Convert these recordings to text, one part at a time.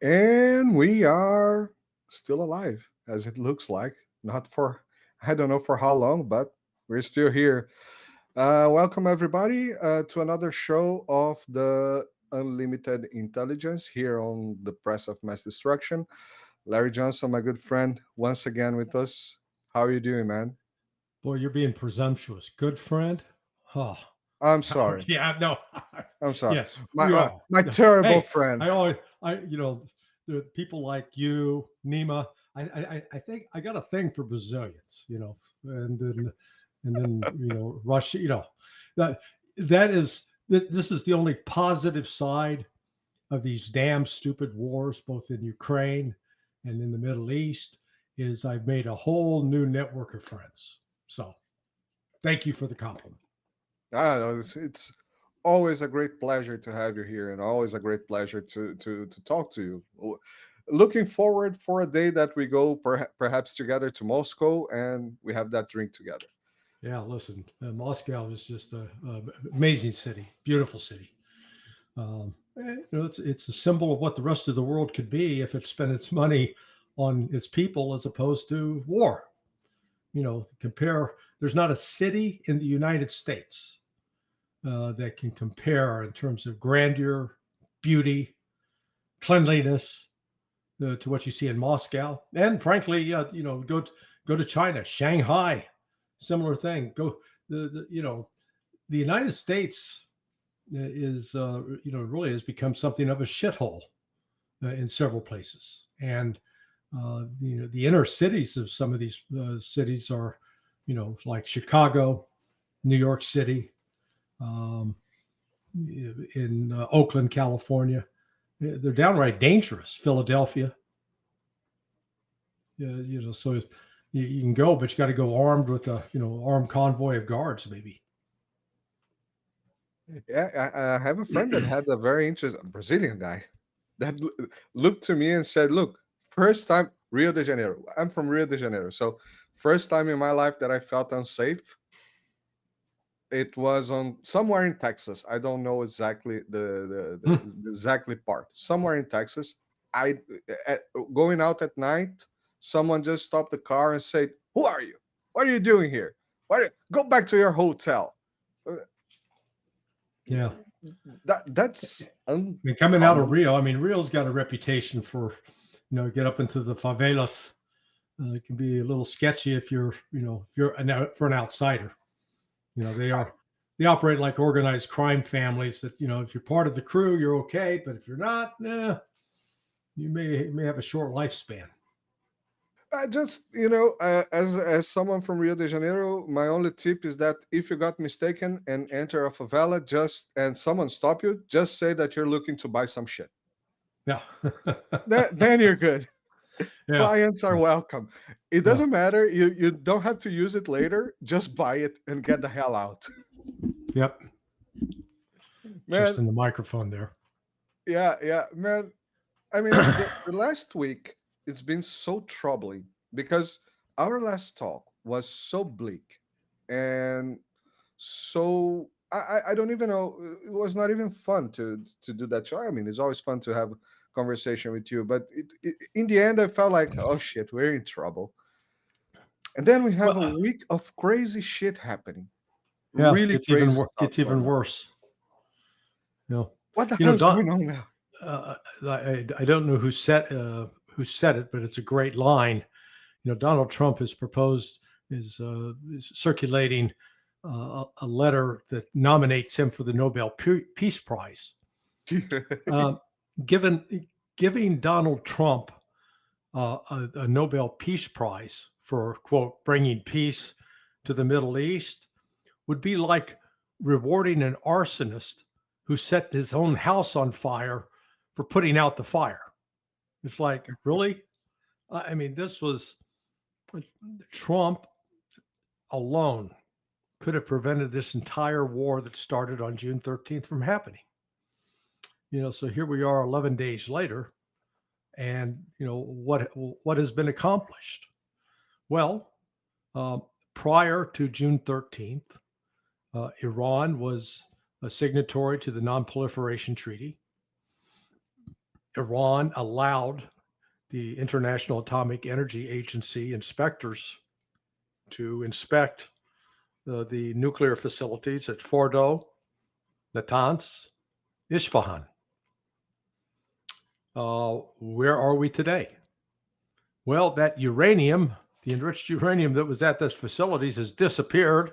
And we are still alive, as it looks like. Not for, I don't know for how long, but we're still here. Welcome, everybody, to another show of the Unlimited Intelligence here on the Press of Mass Destruction. Larry Johnson, my good friend, once again with us. How are you doing, man? Boy, you're being presumptuous. Good friend? Oh, I'm sorry. yeah, no. I'm sorry. Yes, My we all. my No. terrible Hey, friend. I always, the people like you, Nima. I think I got a thing for Brazilians, and then Russia. That that is this is the only positive side of these damn stupid wars, both in Ukraine and in the Middle East. Is I've made a whole new network of friends. So thank you for the compliment. It's always a great pleasure to have you here, and always a great pleasure to talk to you. Looking forward for a day that we go perhaps together to Moscow and we have that drink together. Yeah, listen, Moscow is just a amazing city, beautiful city. It's a symbol of what the rest of the world could be if it spent its money on its people as opposed to war. Compare. There's not a city in the United States that can compare in terms of grandeur, beauty, cleanliness to what you see in Moscow. And frankly, go to China, Shanghai, similar thing. Go the United States is really has become something of a shithole in several places, and the inner cities of some of these cities are like Chicago, New York City, um, in Oakland, California. They're downright dangerous. Philadelphia, so you can go, but you got to go armed with a armed convoy of guards, maybe. Yeah, I have a friend that had a very interesting Brazilian guy that looked to me and said, "Look, first time Rio de Janeiro. I'm from Rio de Janeiro, so first time in my life that I felt unsafe. It was on somewhere in Texas. I don't know exactly the exactly part. Somewhere in Texas. I at, going out at night. Someone just stopped the car and said, "Who are you? What are you doing here? Go back to your hotel." Uh, Yeah. that's I mean, coming out of uncommon. Rio, I mean, Rio's got a reputation for, get up into the favelas. It can be a little sketchy if for an outsider. They operate like organized crime families. That if you're part of the crew, you're okay, but if you're not, you may have a short lifespan. I just, as someone from Rio de Janeiro, my only tip is that if you got mistaken and enter a favela, just and someone stop you, just say that you're looking to buy some shit. Yeah, Then you're good. yeah, Clients are welcome. It yeah. doesn't matter. You don't have to use it later. Just buy it and get the hell out, Yep. Just man. in the microphone there. Yeah, yeah, man. I mean, the last week it's been so troubling because our last talk was so bleak and so I don't even know. It was not even fun to do that show. I mean, it's always fun to have a conversation with you, but in the end, I felt like, oh shit, we're in trouble. And then we have a Well, week of crazy shit happening, yeah, really crazy stuff it's even going on. worse. You know, What the you hell know, is Don, going on now? I don't know who said it, but it's a great line. Donald Trump has proposed is circulating a letter that nominates him for the Nobel Peace Prize. Um, given Giving Donald Trump a Nobel Peace Prize for quote bringing peace to the Middle East would be like rewarding an arsonist who set his own house on fire for putting out the fire. It's like, really? I mean, this was Trump alone could have prevented this entire war that started on June 13th from happening. So here we are 11 days later, and what has been accomplished? Well, prior to June 13th, Iran was a signatory to the Non-Proliferation Treaty. Iran allowed the International Atomic Energy Agency inspectors to inspect the nuclear facilities at Fordo, Natanz, Isfahan. Where are we today? Well, that uranium, the enriched uranium that was at those facilities has disappeared.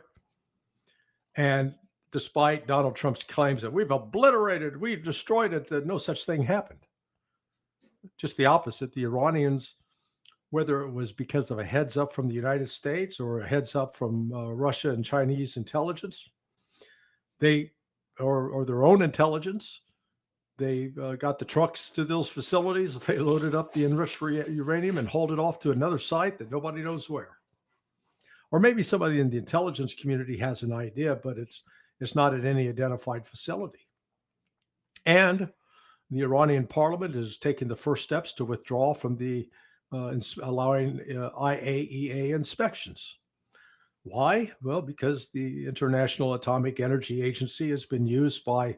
And despite Donald Trump's claims that we've obliterated, we've destroyed it, that no such thing happened. Just the opposite. The Iranians, whether it was because of a heads up from the United States or a heads up from Russia and Chinese intelligence, or their own intelligence, they got the trucks to those facilities. They loaded up the enriched uranium and hauled it off to another site that nobody knows where. Or maybe somebody in the intelligence community has an idea, but it's not at any identified facility. And the Iranian parliament is taking the first steps to withdraw from the allowing IAEA inspections. Why? Well, because the International Atomic Energy Agency has been used by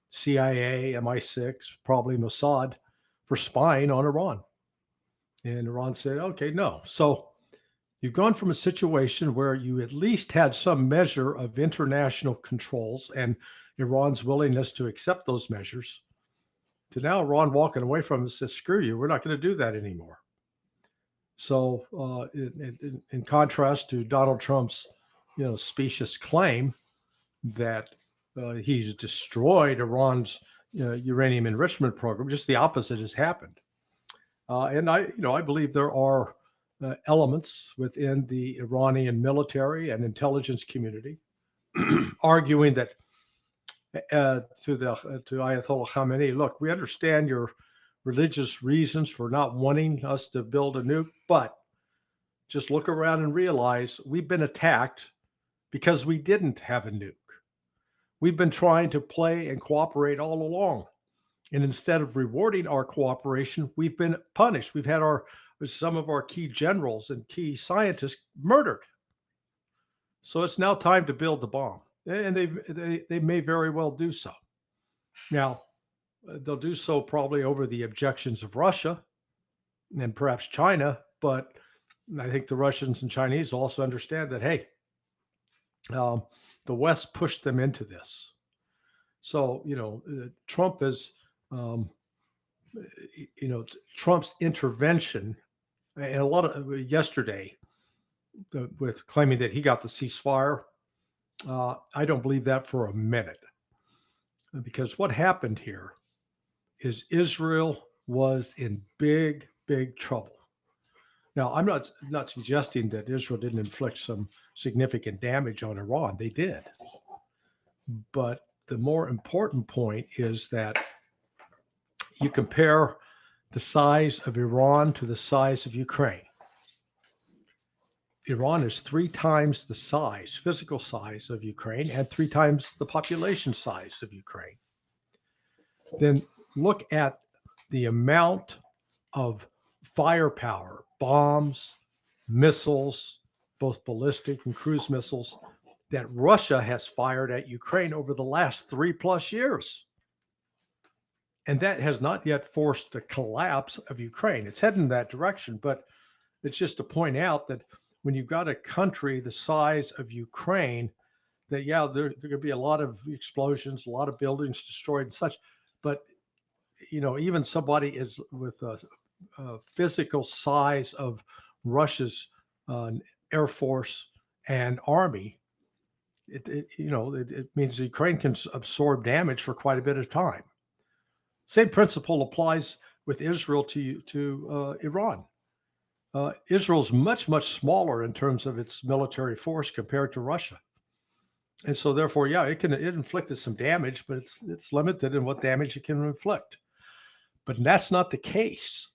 CIA, MI6, probably Mossad, for spying on Iran. And Iran said, okay, no. So you've gone from a situation where you at least had some measure of international controls and Iran's willingness to accept those measures, to now Iran walking away from it and says, screw you, we're not going to do that anymore. So in contrast to Donald Trump's specious claim that he's destroyed Iran's uranium enrichment program, just the opposite has happened. And I believe there are elements within the Iranian military and intelligence community arguing that to Ayatollah Khamenei, look, we understand your religious reasons for not wanting us to build a nuke, but just look around and realize we've been attacked because we didn't have a nuke. We've been trying to play and cooperate all along. And instead of rewarding our cooperation, we've been punished. We've had some of our key generals and key scientists murdered. So it's now time to build the bomb. And they may very well do so. Now, they'll do so probably over the objections of Russia and perhaps China, but I think the Russians and Chinese also understand that, hey, the West pushed them into this. So, Trump is, Trump's intervention, and a lot of yesterday with claiming that he got the ceasefire, I don't believe that for a minute. Because what happened here is Israel was in big, big trouble. Now, I'm not suggesting that Israel didn't inflict some significant damage on Iran. They did. But the more important point is that you compare the size of Iran to the size of Ukraine. Iran is 3 times the size, physical size of Ukraine, and 3 times the population size of Ukraine. Then look at the amount of firepower, bombs, missiles, both ballistic and cruise missiles, that Russia has fired at Ukraine over the last 3+ years. And that has not yet forced the collapse of Ukraine. It's heading in that direction, but it's just to point out that when you've got a country the size of Ukraine, that, yeah, there could be a lot of explosions, a lot of buildings destroyed and such, but, even somebody is with a physical size of Russia's Air Force and Army, it means Ukraine can absorb damage for quite a bit of time. Same principle applies with Israel to Iran. Israel's much, much smaller in terms of its military force compared to Russia. And so therefore, yeah, it inflicted some damage, but it's limited in what damage it can inflict. But that's not the case.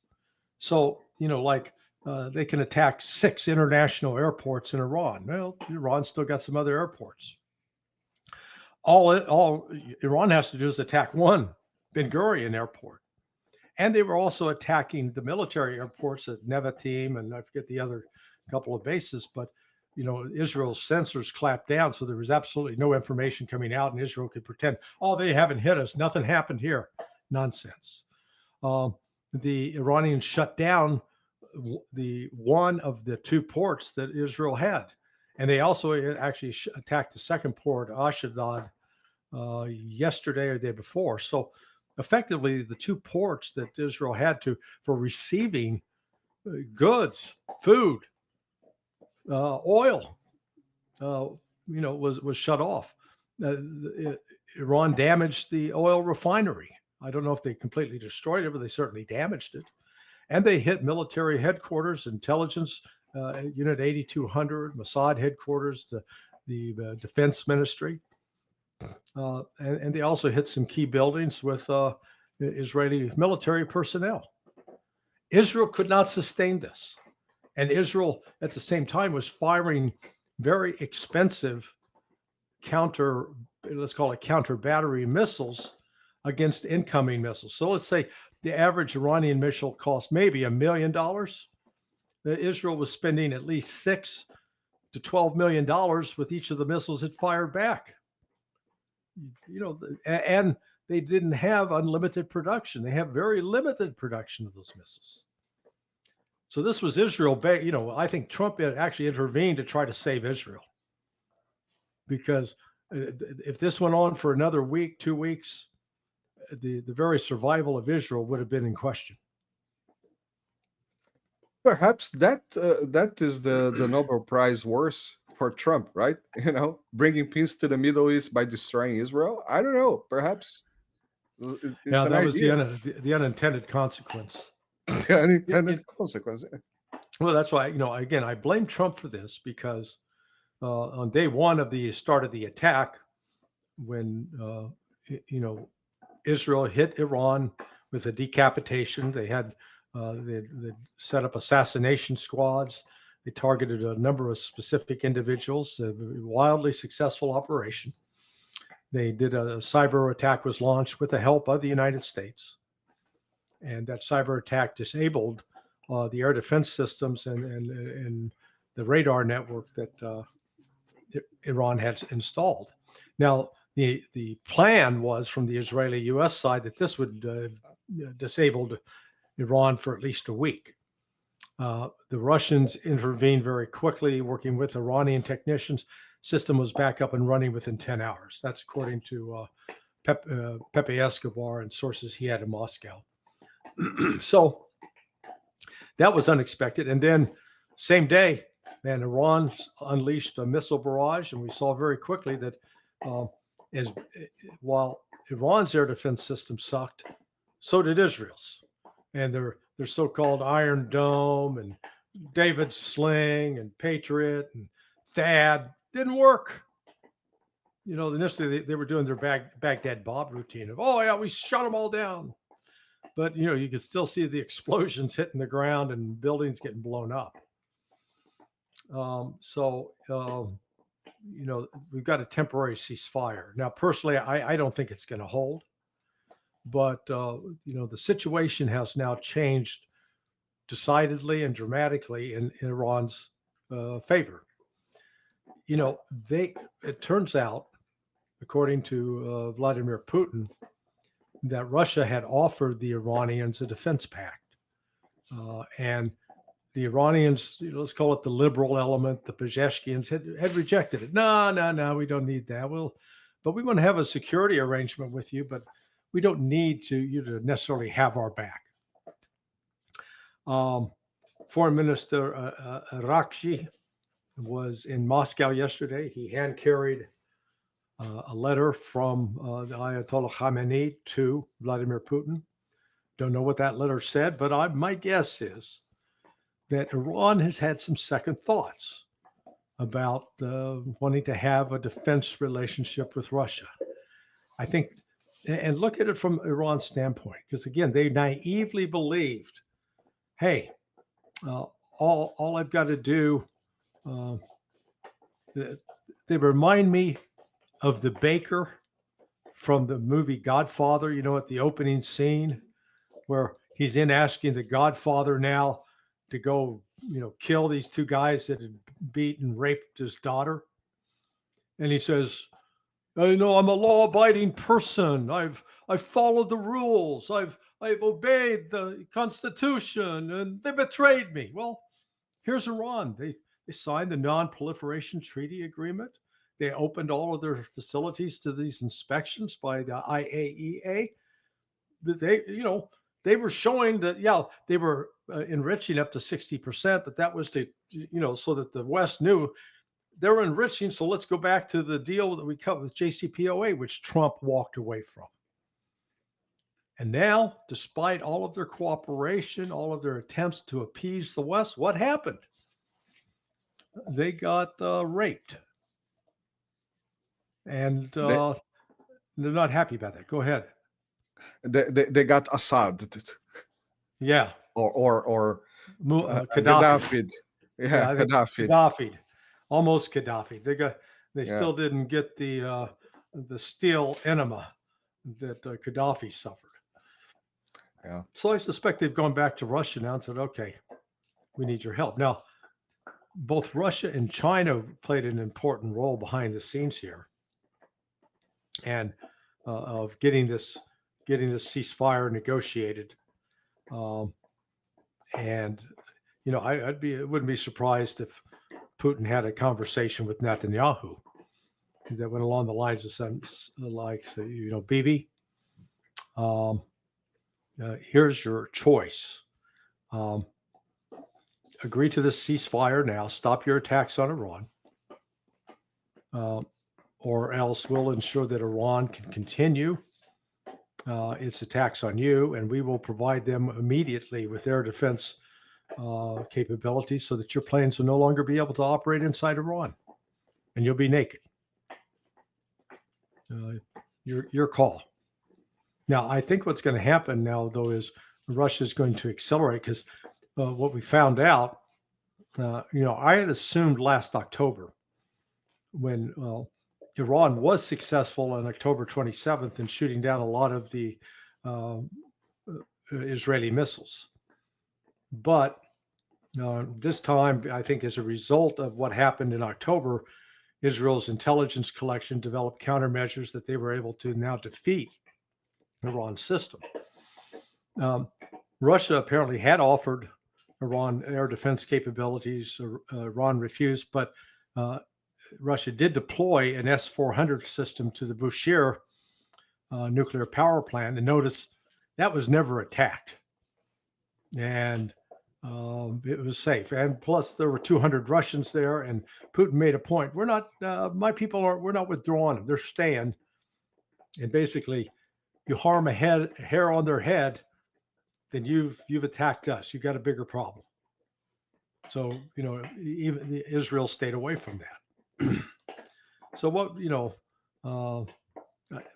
So, they can attack 6 international airports in Iran. Well, Iran still got some other airports. All Iran has to do is attack 1 Ben Gurion airport. And they were also attacking the military airports at Nevatim, and I forget the other couple of bases, but Israel's censors clamped down, so there was absolutely no information coming out, and Israel could pretend, oh, they haven't hit us, nothing happened here. Nonsense. the Iranians shut down the one of the two ports that Israel had. And they also actually attacked the second port, Ashdod, yesterday or the day before. So effectively, the two ports that Israel had for receiving goods, food, oil, was shut off. Iran damaged the oil refinery. I don't know if they completely destroyed it, but they certainly damaged it. And they hit military headquarters, intelligence unit 8200, Mossad headquarters, the defense ministry. And they also hit some key buildings with Israeli military personnel. Israel could not sustain this. And Israel, at the same time, was firing very expensive let's call it counter battery missiles against incoming missiles. So let's say the average Iranian missile cost maybe $1 million. Israel was spending at least $6 to $12 million with each of the missiles it fired back. And they didn't have unlimited production. They have very limited production of those missiles. So this was Israel. I think Trump actually intervened to try to save Israel, because if this went on for another week, 2 weeks, the very survival of Israel would have been in question. Perhaps that is the Nobel Prize worse for Trump, right? Bringing peace to the Middle East by destroying Israel. I don't know. Perhaps it's that was idea. the unintended consequence. The unintended consequence. Well, that's why again I blame Trump for this, because on day one of the start of the attack, when Israel hit Iran with a decapitation, they had they set up assassination squads. They targeted a number of specific individuals. A wildly successful operation. They did a cyber attack was launched with the help of the United States, and that cyber attack disabled the air defense systems and the radar network that Iran had installed. Now, the plan was from the Israeli-U.S. side that this would disable Iran for at least a week. The Russians intervened very quickly, working with Iranian technicians. System was back up and running within 10 hours. That's according to Pepe Escobar and sources he had in Moscow. So that was unexpected. And then same day, Iran unleashed a missile barrage, and we saw very quickly that while Iran's air defense system sucked, so did Israel's. And their so-called Iron Dome and David Sling and Patriot and THAAD didn't work. Initially they were doing their Baghdad Bob routine of, oh yeah, we shot them all down. But you could still see the explosions hitting the ground and buildings getting blown up. We've got a temporary ceasefire. Now, personally, I don't think it's going to hold. But, the situation has now changed decidedly and dramatically in Iran's favor. It turns out, according to Vladimir Putin, that Russia had offered the Iranians a defense pact. And the Iranians, let's call it the liberal element, the Pezeshkians, had rejected it. No, we don't need that. But we want to have a security arrangement with you, but we don't need you to necessarily have our back. Foreign Minister Arakchi was in Moscow yesterday. He hand carried a letter from the Ayatollah Khamenei to Vladimir Putin. Don't know what that letter said, but my guess is that Iran has had some second thoughts about wanting to have a defense relationship with Russia. I think, and look at it from Iran's standpoint, because again, they naively believed, hey, all I've got to do, they remind me of the baker from the movie Godfather, at the opening scene where he's in asking the Godfather now to go, kill these two guys that had beaten and raped his daughter. And he says, I'm a law-abiding person. I've followed the rules. I've I've obeyed the Constitution and they betrayed me. Well, here's Iran. They signed the Non-Proliferation Treaty Agreement. They opened all of their facilities to these inspections by the IAEA. They were showing that, yeah, they were enriching up to 60%, but that was so that the West knew they were enriching. So let's go back to the deal that we cut with JCPOA, which Trump walked away from. And now, despite all of their cooperation, all of their attempts to appease the West, what happened? They got raped. And they're not happy about that. Go ahead. They got Assad. Yeah. Or Gaddafi. Yeah, Gaddafi. Gaddafi. Almost Gaddafi. They still didn't get the steel enema that Gaddafi suffered. Yeah. So I suspect they've gone back to Russia now and said, okay, we need your help. Now, both Russia and China played an important role behind the scenes here, and of getting this ceasefire negotiated. And I wouldn't be surprised if Putin had a conversation with Netanyahu that went along the lines of something like, Bibi, here's your choice. Agree to this ceasefire now. Stop your attacks on Iran. Or else we'll ensure that Iran can continue its attacks on you, and we will provide them immediately with air defense capabilities so that your planes will no longer be able to operate inside Iran, and you'll be naked. Your call. Now, I think what's going to happen now, though, is Russia is going to accelerate, because what we found out, I had assumed last October when Iran was successful on October 27th in shooting down a lot of the Israeli missiles. But this time, I think as a result of what happened in October, Israel's intelligence collection developed countermeasures that they were able to now defeat Iran's system. Russia apparently had offered Iran air defense capabilities. Iran refused, but Russia did deploy an S-400 system to the Bushehr nuclear power plant, and notice that was never attacked, and it was safe. And plus, there were 200 Russians there, and Putin made a point: we're not, my people are, we're not withdrawing them; they're staying. And basically, you harm a hair on their head, then you've attacked us. You've got a bigger problem. So even Israel stayed away from that. So what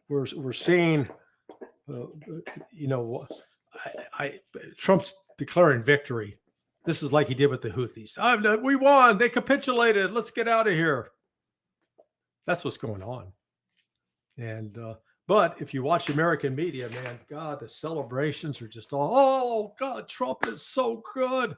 we're seeing, Trump's declaring victory. This is like he did with the Houthis. We won. They capitulated. Let's get out of here. That's what's going on. And but if you watch American media, man, God, the celebrations are just all, oh God, Trump is so good.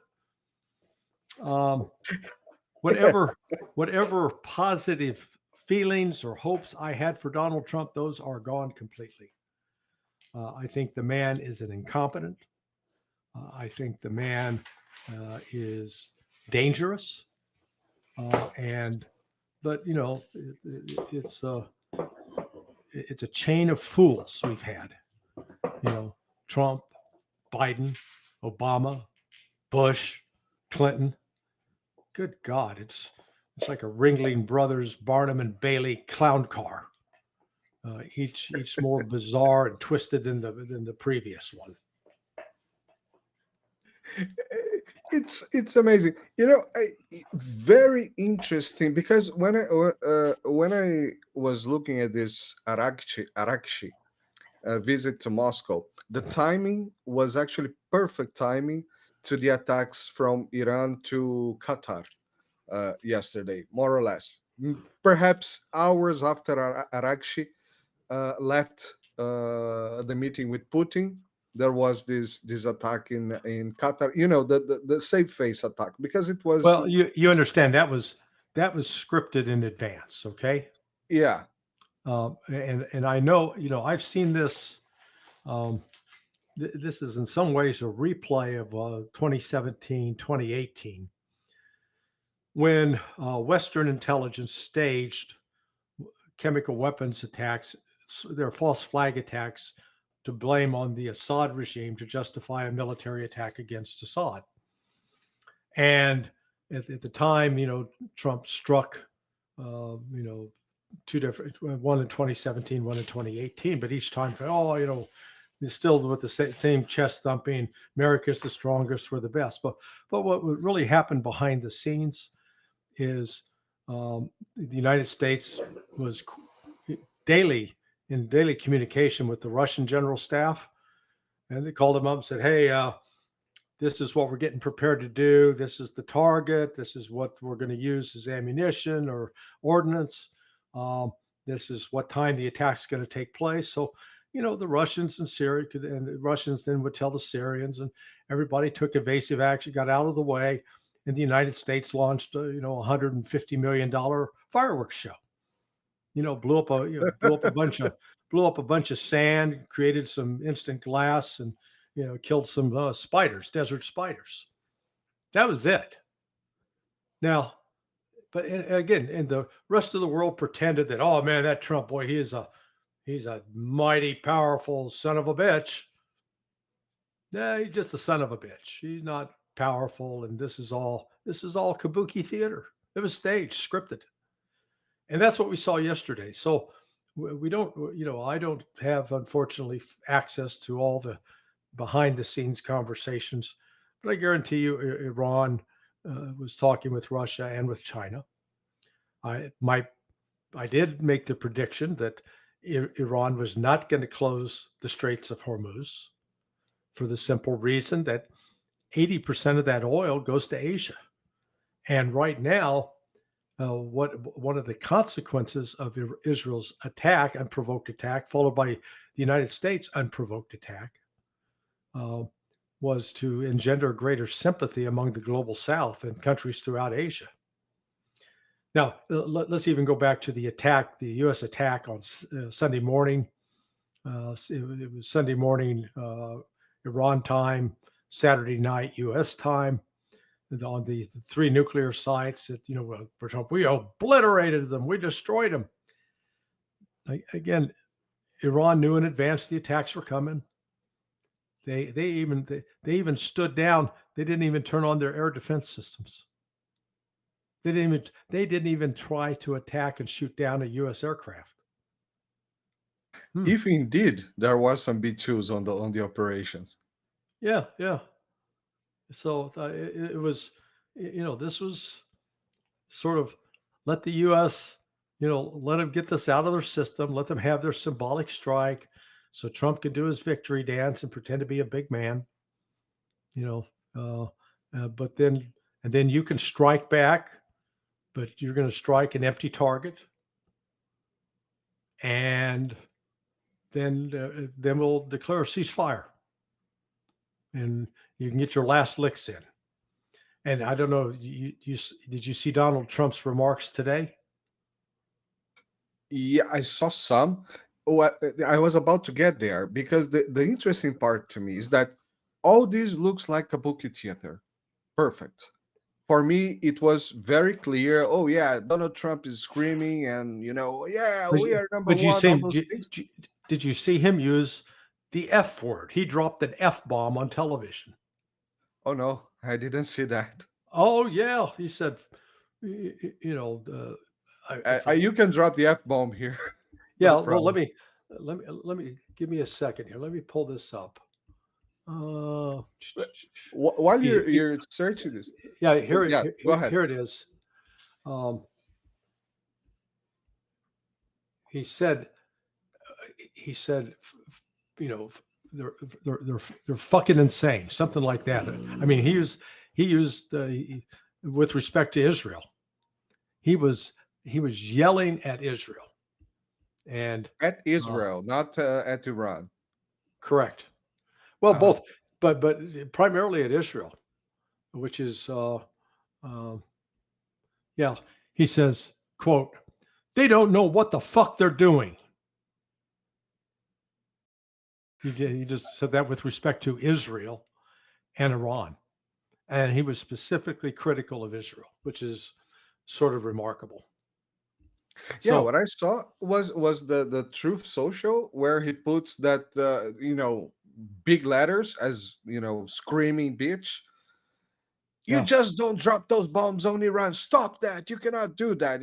Whatever positive feelings or hopes I had for Donald Trump, those are gone completely. I think the man is an incompetent. I think the man is dangerous. But it's a chain of fools we've had. Trump, Biden, Obama, Bush, Clinton. Good God, it's like a Ringling Brothers, Barnum and Bailey clown car. Each more bizarre and twisted than the previous one. It's amazing. Very interesting, because when I was looking at this Arakshi visit to Moscow, the timing was actually perfect timing to the attacks from Iran to Qatar yesterday, more or less. Perhaps hours after Arakshi left the meeting with Putin, there was this attack in Qatar. The safe face attack, because it was. Well, you understand that was scripted in advance, okay? Yeah. And I know, I've seen this this is in some ways a replay of 2017, 2018, when Western intelligence staged chemical weapons attacks, their false flag attacks, to blame on the Assad regime to justify a military attack against Assad. And at the time, Trump struck, two different, one in 2017, one in 2018, but each time, still with the same chest thumping, America's the strongest, we're the best. But what really happened behind the scenes is the United States was in daily communication with the Russian general staff, and they called them up and said, "Hey, this is what we're getting prepared to do. This is the target. This is what we're going to use as ammunition or ordnance. This is what time the attack's going to take place." So, the Russians and Syria and the Russians then would tell the Syrians, and everybody took evasive action, got out of the way, and the United States launched a $150 million fireworks show. Blew up a bunch of sand, created some instant glass, and killed some spiders, desert spiders. That was it. Now, but again, and the rest of the world pretended that, oh man, that Trump boy, he's a mighty powerful son of a bitch. Yeah, he's just a son of a bitch. He's not powerful, and this is all Kabuki theater. It was staged, scripted. And that's what we saw yesterday. So we don't, I don't have, unfortunately, access to all the behind the scenes conversations, but I guarantee you Iran was talking with Russia and with China. I did make the prediction that Iran was not going to close the Straits of Hormuz for the simple reason that 80% of that oil goes to Asia. And right now, one of the consequences of Israel's attack, unprovoked attack, followed by the United States' unprovoked attack, was to engender greater sympathy among the global South and countries throughout Asia. Now, let's even go back to the attack, the U.S. attack on Sunday morning. It was Sunday morning, Iran time, Saturday night, U.S. time, on the 3 nuclear sites that, we obliterated them, we destroyed them. Again, Iran knew in advance the attacks were coming. They even stood down. They didn't even turn on their air defense systems. They didn't even try to attack and shoot down a U.S. aircraft. If indeed there was some B-2s on the operations. Yeah. So it was, this was sort of let the U.S., let them get this out of their system, let them have their symbolic strike, so Trump could do his victory dance and pretend to be a big man, but then you can strike back, but you're going to strike an empty target, and then we'll declare a ceasefire, and you can get your last licks in. And I don't know, did you see Donald Trump's remarks today? Yeah, I saw some. I was about to get there, because the interesting part to me is that all this looks like Kabuki theater. Perfect. For me, it was very clear. Oh yeah, Donald Trump is screaming, and we are number one. All those things. Did you see him use the F word? He dropped an F bomb on television. Oh no, I didn't see that. Oh yeah, he said, you can drop the F bomb here. Yeah, well, let me give me a second here. Let me pull this up. While you're searching this, go ahead. Here it is. He said, they're fucking insane, something like that. I mean, he used with respect to Israel, he was yelling at Israel, and at Israel, not at Iran. Correct. Well, both, but primarily at Israel, which is he says, quote, "They don't know what the fuck they're doing." He just said that with respect to Israel and Iran. And he was specifically critical of Israel, which is sort of remarkable. Yeah, So, what I saw was the Truth Social where he puts that big letters as screaming bitch. You yeah, just don't drop those bombs on Iran. Stop that. You cannot do that.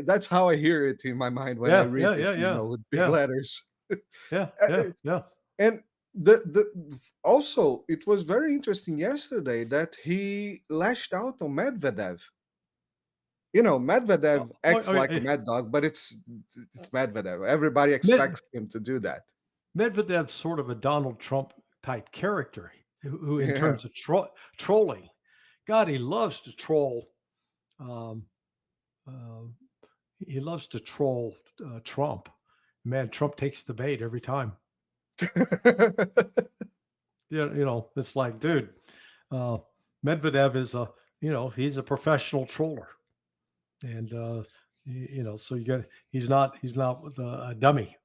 That's how I hear it in my mind when I yeah, read yeah, it, yeah, yeah, with big yeah, letters. yeah, yeah, Uh, yeah. and the also it was very interesting yesterday that he lashed out on Medvedev. Medvedev acts like a mad dog, but it's Medvedev. Everybody Med- expects him to do that. Medvedev's sort of a Donald Trump type character who in Yeah. terms of trolling, God, he loves to troll. Um, uh, he loves to troll Trump. Man, Trump takes the bait every time. It's like, dude, uh, Medvedev is he's a professional troller, and so he's not a dummy.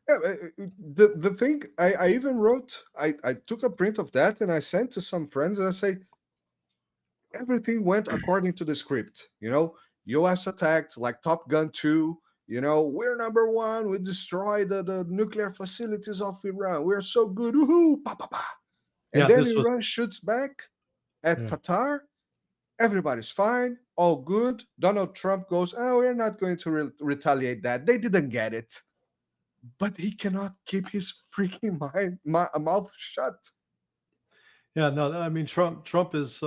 Yeah, the thing I even wrote, I took a print of that and I sent to some friends and I say everything went according to the script. US attacked like Top Gun 2. We're number one. We destroy the nuclear facilities of Iran. We're so good. Woohoo! Pa, pa, pa. And Yeah, then this was Iran shoots back at yeah. Qatar. Everybody's fine, all good. Donald Trump goes, "Oh, we're not going to retaliate that. They didn't get it." But he cannot keep his freaking mouth shut. Yeah, no, I mean Trump is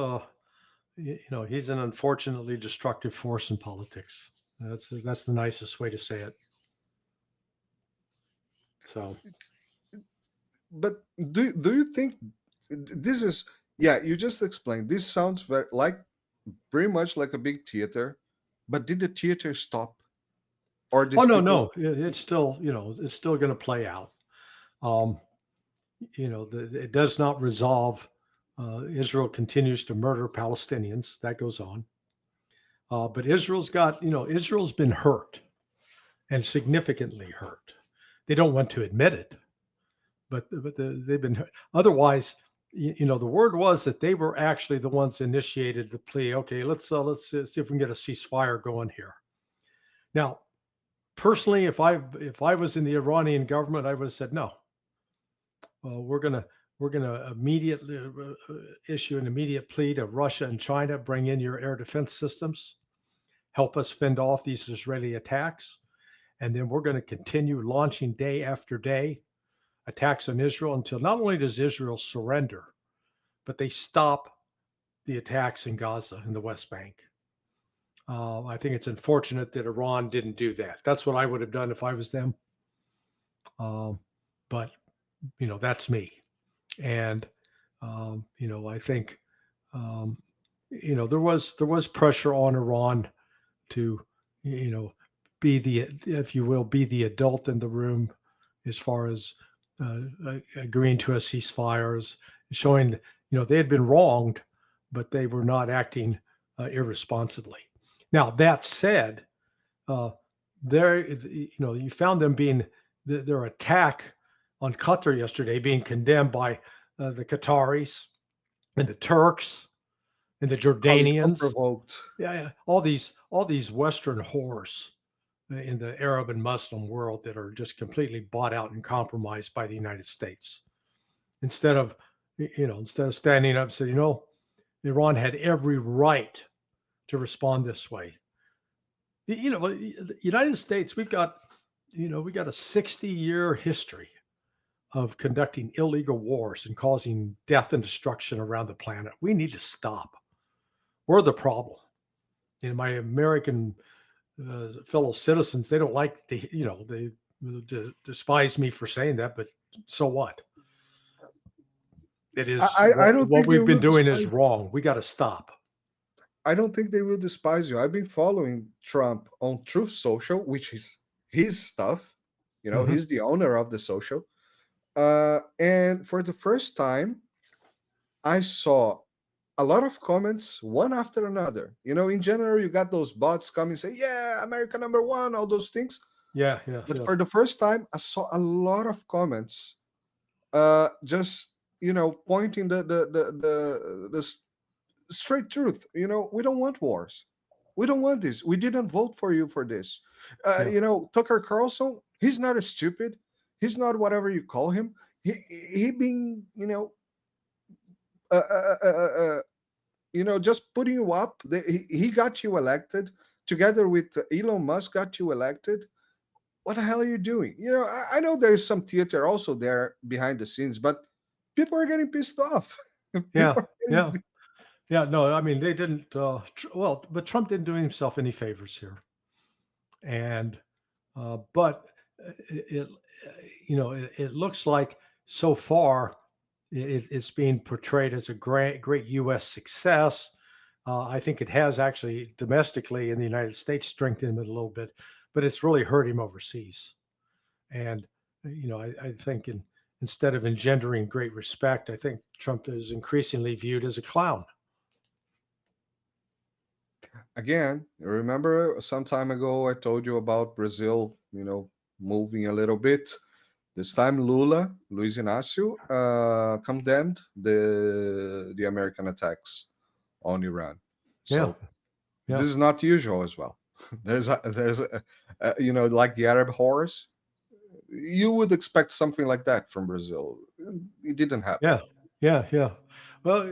he's an unfortunately destructive force in politics. That's the nicest way to say it. So But do you think this is, yeah, you just explained. This sounds pretty much like a big theater, but did the theater stop? Or oh these no, people? no, it's still it's still going to play out. Um, it does not resolve. Israel continues to murder Palestinians. That goes on. But Israel's been hurt and significantly hurt. They don't want to admit it, but they've been hurt. Otherwise, the word was that they were actually the ones initiated the plea. Okay, let's see if we can get a ceasefire going here. Now, personally, if I was in the Iranian government, I would have said no. We're gonna immediately issue an immediate plea to Russia and China: bring in your air defense systems, help us fend off these Israeli attacks, and then we're going to continue launching day after day attacks on Israel until not only does Israel surrender, but they stop the attacks in Gaza and the West Bank. I think it's unfortunate that Iran didn't do that. That's what I would have done if I was them. But that's me. And I think there was pressure on Iran to be if you will, be the adult in the room as far as agreeing to a ceasefire, showing they had been wronged, but they were not acting irresponsibly. Now that said, you found them being their attack on Qatar yesterday being condemned by the Qataris and the Turks and the Jordanians. Unprovoked. Yeah, all these Western whores in the Arab and Muslim world that are just completely bought out and compromised by the United States. Instead of standing up and saying, Iran had every right to respond this way. The United States, we've got a 60-year history of conducting illegal wars and causing death and destruction around the planet. We need to stop. We're the problem. My American fellow citizens, they don't like they despise me for saying that, but so what? It is I don't what think they we've been will doing is despise. wrong. We got to stop. I don't think they will despise you. I've been following Trump on Truth Social, which is his stuff. Mm-hmm. He's the owner of the social. And for the first time, I saw a lot of comments, one after another. In general, you got those bots coming and say, "Yeah, America number one," all those things. Yeah, yeah, But yeah, for the first time, I saw a lot of comments, just pointing the straight truth. We don't want wars. We don't want this. We didn't vote for you for this. yeah, Tucker Carlson, he's not a stupid. He's not whatever you call him. He being, uh, uh, uh, uh, uh, just putting you up. He got you elected together with Elon Musk. Got you elected. What the hell are you doing? I know there's some theater also there behind the scenes, but people are getting pissed off. yeah, People are yeah, getting, yeah. No, I mean they didn't. Well, but Trump didn't do himself any favors here, and but it, it looks like so far it's being portrayed as a great U.S. success. I think it has actually domestically in the United States strengthened him a little bit, but it's really hurt him overseas. And I think instead of engendering great respect, I think Trump is increasingly viewed as a clown. again, remember some time ago I told you about Brazil, moving a little bit. This time Luiz Inácio, condemned the American attacks on Iran. Yeah, So yeah, this is not usual as well. Like the Arab horrors. You would expect something like that from Brazil. It didn't happen. yeah, yeah, yeah. Well,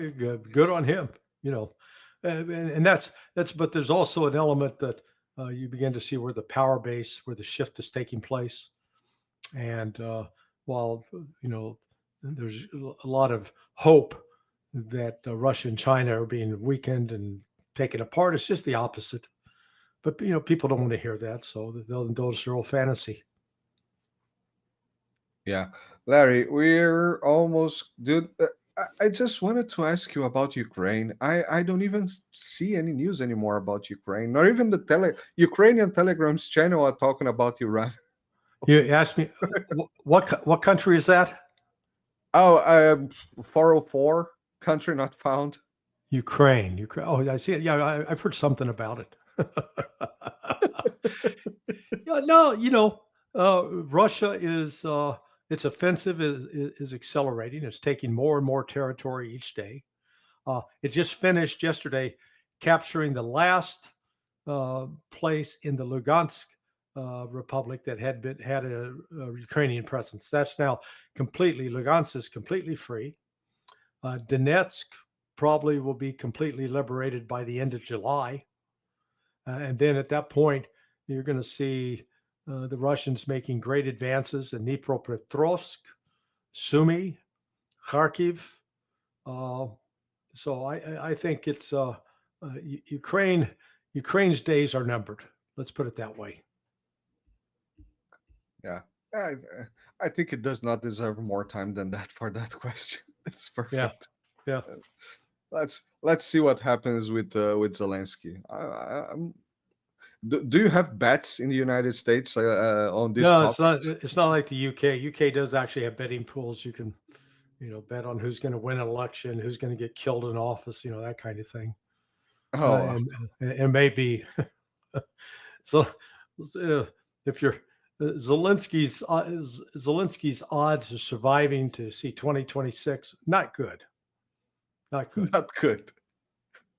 good on him. You know, and that's. But there's also an element that you begin to see where the power base, where the shift is taking place, and while there's a lot of hope that Russia and China are being weakened and taken apart, it's just the opposite. But people don't want to hear that, so they'll indulge their old fantasy. Yeah, Larry, we're almost, dude. I just wanted to ask you about Ukraine. I don't even see any news anymore about Ukraine. Not even the Ukrainian Telegram's channel are talking about Iran. You asked me what country is that? Oh, 404, country not found. Ukraine. Ukraine. Oh, I see it. Yeah, I've heard something about it. Yeah, no, Russia is its offensive is accelerating. It's taking more and more territory each day. It just finished yesterday capturing the last place in the Lugansk republic that had a Ukrainian presence. That's now completely Lugansk is completely free. Donetsk probably will be completely liberated by the end of July, and then at that point you're going to see the Russians making great advances in Dnipropetrovsk, Sumy, Kharkiv. Uh, so I think it's Ukraine. Ukraine's days are numbered. Let's put it that way. Yeah, I, I think it does not deserve more time than that for that question. It's Yeah, perfect. yeah. Let's see what happens with Zelensky. Do you have bets in the United States on this No, topic? it's not like the UK. UK does actually have betting pools. You can bet on who's going to win an election, who's going to get killed in office, that kind of thing. Oh, And maybe so if you're Zelensky's odds of surviving to see 2026, not good. Not good. not good.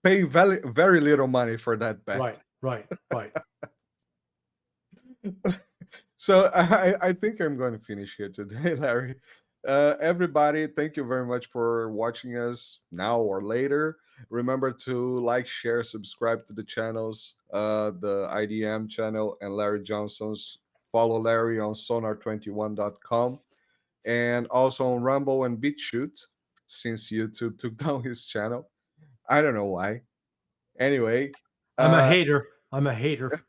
Pay very very little money for that bet. Right, right, right. So I think I'm going to finish here today, Larry. Everybody, thank you very much for watching us now or later. Remember to like, share, subscribe to the channels, the IDM channel and Larry Johnson's. Follow Larry on sonar21.com and also on Rumble and BitChute since YouTube took down his channel. I don't know why. Anyway, I'm a uh, hater. I'm a hater.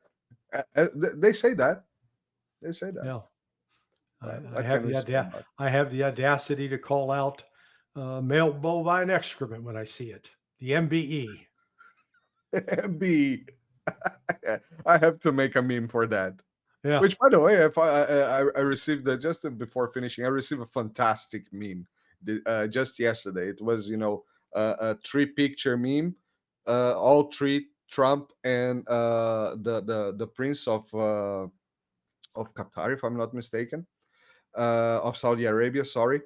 they say that. They say that. Yeah. I What have can we say about I have the audacity to call out male bovine excrement when I see it. The MBE. it? B. I have to make a meme for that. Yeah. Which, by the way, if I received just before finishing, I received a fantastic meme just yesterday. It was a three picture meme, all three Trump and the prince of Qatar, if I'm not mistaken, of Saudi Arabia, sorry.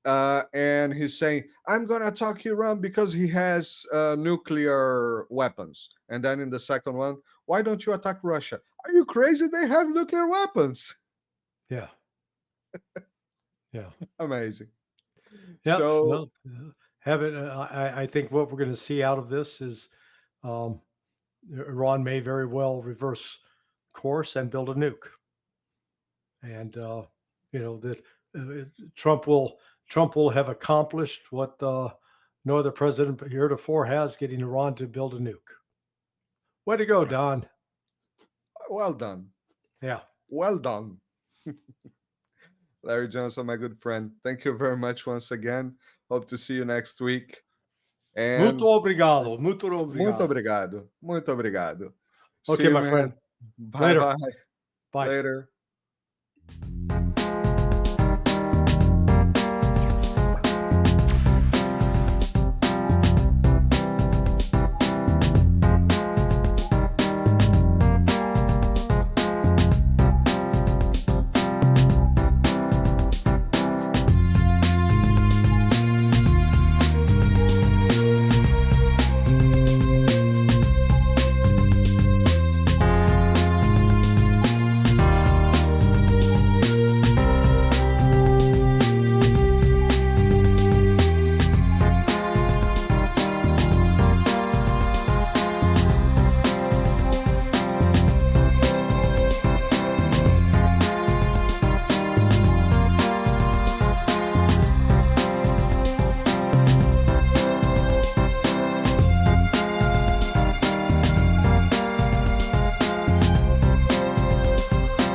And he's saying, I'm going to attack Iran because he has nuclear weapons. And then in the second one, why don't you attack Russia? Are you crazy? They have nuclear weapons. Yeah. Yeah. Amazing. Yeah. So, well, have it. I think what we're going to see out of this is Iran may very well reverse course and build a nuke. And that Trump will have accomplished what no other president heretofore has, getting Iran to build a nuke. Way to go, Don. well done. Yeah. Well done. Larry Johnson, my good friend. Thank you very much once again. Hope to see you next week. And Muito obrigado. Muito obrigado. muito obrigado. Muito obrigado. Okay, See you, my man. friend. Bye Later. bye. Bye. Later.